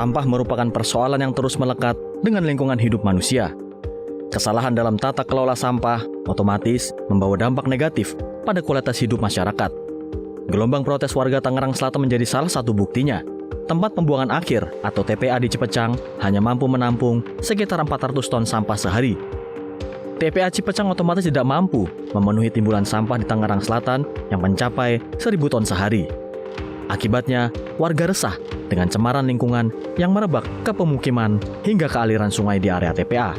Sampah merupakan persoalan yang terus melekat dengan lingkungan hidup manusia. Kesalahan dalam tata kelola sampah otomatis membawa dampak negatif pada kualitas hidup masyarakat. Gelombang protes warga Tangerang Selatan menjadi salah satu buktinya. Tempat pembuangan akhir atau TPA di Cipecang hanya mampu menampung sekitar 400 ton sampah sehari. TPA Cipecang otomatis tidak mampu memenuhi timbulan sampah di Tangerang Selatan yang mencapai 1.000 ton sehari. Akibatnya, warga resah dengan cemaran lingkungan yang merebak ke pemukiman hingga ke aliran sungai di area TPA.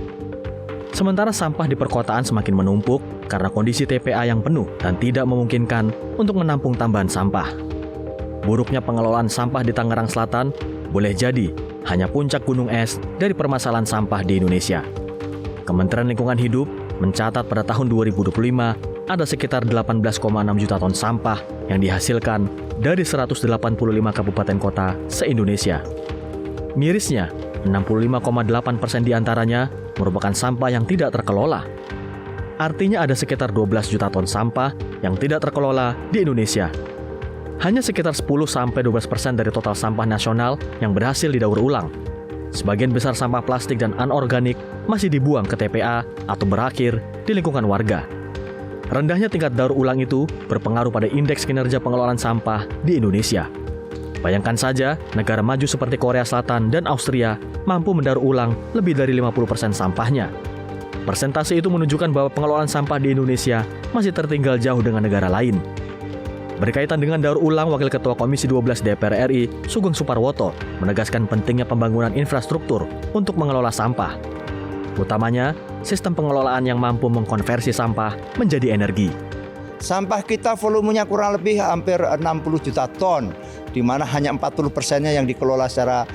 Sementara sampah di perkotaan semakin menumpuk karena kondisi TPA yang penuh dan tidak memungkinkan untuk menampung tambahan sampah. Buruknya pengelolaan sampah di Tangerang Selatan boleh jadi hanya puncak gunung es dari permasalahan sampah di Indonesia. Kementerian Lingkungan Hidup mencatat pada tahun 2025 ada sekitar 18,6 juta ton sampah yang dihasilkan dari 185 kabupaten kota se-Indonesia. Mirisnya, 65,8% diantaranya merupakan sampah yang tidak terkelola. Artinya ada sekitar 12 juta ton sampah yang tidak terkelola di Indonesia. Hanya sekitar 10-12% dari total sampah nasional yang berhasil didaur ulang. Sebagian besar sampah plastik dan anorganik masih dibuang ke TPA atau berakhir di lingkungan warga. Rendahnya tingkat daur ulang itu berpengaruh pada indeks kinerja pengelolaan sampah di Indonesia. Bayangkan saja, negara maju seperti Korea Selatan dan Austria mampu mendaur ulang lebih dari 50% sampahnya. Persentase itu menunjukkan bahwa pengelolaan sampah di Indonesia masih tertinggal jauh dengan negara lain. Berkaitan dengan daur ulang, Wakil Ketua Komisi 12 DPR RI, Sugeng Suparwoto, menegaskan pentingnya pembangunan infrastruktur untuk mengelola sampah. Utamanya, sistem pengelolaan yang mampu mengkonversi sampah menjadi energi. Sampah kita volumenya kurang lebih hampir 60 juta ton, di mana hanya 40%-nya yang dikelola secara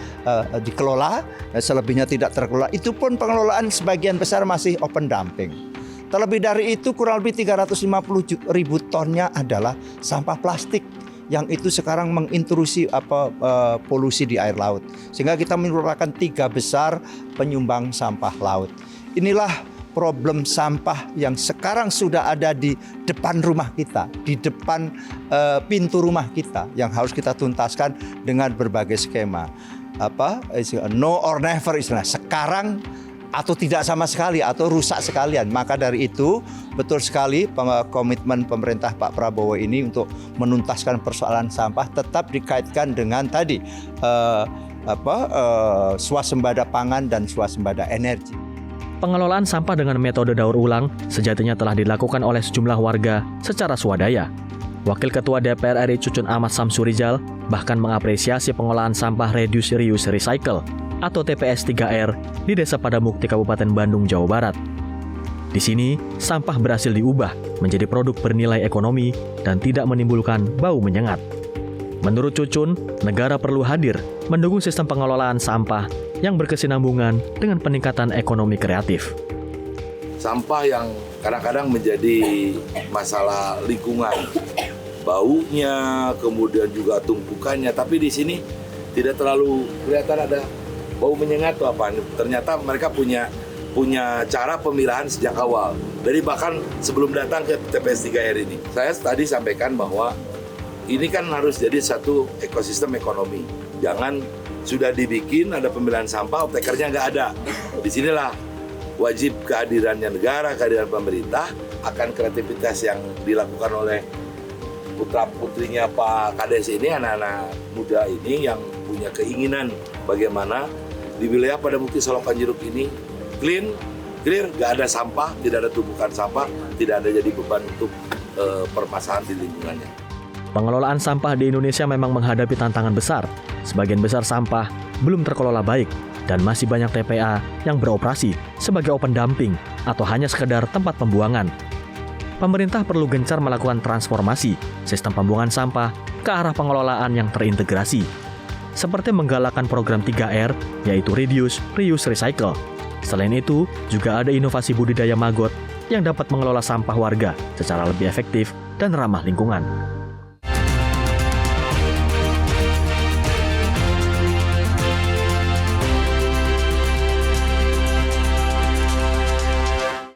selebihnya tidak terkelola. Itu pun pengelolaan sebagian besar masih open dumping. Terlebih dari itu kurang lebih 350 ribu tonnya adalah sampah plastik yang itu sekarang mengintrusi polusi di air laut. Sehingga kita merupakan 3 besar penyumbang sampah laut. Inilah problem sampah yang sekarang sudah ada di depan rumah kita, di depan pintu rumah kita yang harus kita tuntaskan dengan berbagai skema. No or never istilah. Sekarang atau tidak sama sekali, atau rusak sekalian. Maka dari itu, betul sekali komitmen pemerintah Pak Prabowo ini untuk menuntaskan persoalan sampah tetap dikaitkan dengan tadi swasembada pangan dan swasembada energi. Pengelolaan sampah dengan metode daur ulang sejatinya telah dilakukan oleh sejumlah warga secara swadaya. Wakil Ketua DPR RI Cucun Ahmad Samsurijal bahkan mengapresiasi pengolahan sampah Reduce, Reuse, Recycle atau TPS 3R di Desa Padamukti, Kabupaten Bandung, Jawa Barat. Di sini, sampah berhasil diubah menjadi produk bernilai ekonomi dan tidak menimbulkan bau menyengat. Menurut Cucun, negara perlu hadir mendukung sistem pengelolaan sampah yang berkesinambungan dengan peningkatan ekonomi kreatif. Sampah yang kadang-kadang menjadi masalah lingkungan, baunya, kemudian juga tumpukannya, tapi di sini tidak terlalu kelihatan ada bau menyengat atau apa. Ternyata mereka punya cara pemilahan sejak awal. Dari bahkan sebelum datang ke TPS 3R ini. Saya tadi sampaikan bahwa ini kan harus jadi satu ekosistem ekonomi. Jangan sudah dibikin ada pemilahan sampah, optekernya nggak ada. Disinilah wajib kehadirannya negara, kehadiran pemerintah, akan kreativitas yang dilakukan oleh putra-putrinya Pak Kades ini, anak-anak muda ini yang punya keinginan bagaimana di wilayah Padamukti Solokan Jeruk ini clear, nggak ada sampah, tidak ada tumpukan sampah, tidak ada jadi beban untuk permasalahan di lingkungannya. Pengelolaan sampah di Indonesia memang menghadapi tantangan besar. Sebagian besar sampah belum terkelola baik dan masih banyak TPA yang beroperasi sebagai open dumping atau hanya sekedar tempat pembuangan. Pemerintah perlu gencar melakukan transformasi sistem pembuangan sampah ke arah pengelolaan yang terintegrasi, seperti menggalakkan program 3R, yaitu Reduce, Reuse, Recycle. Selain itu, juga ada inovasi budidaya maggot yang dapat mengelola sampah warga secara lebih efektif dan ramah lingkungan.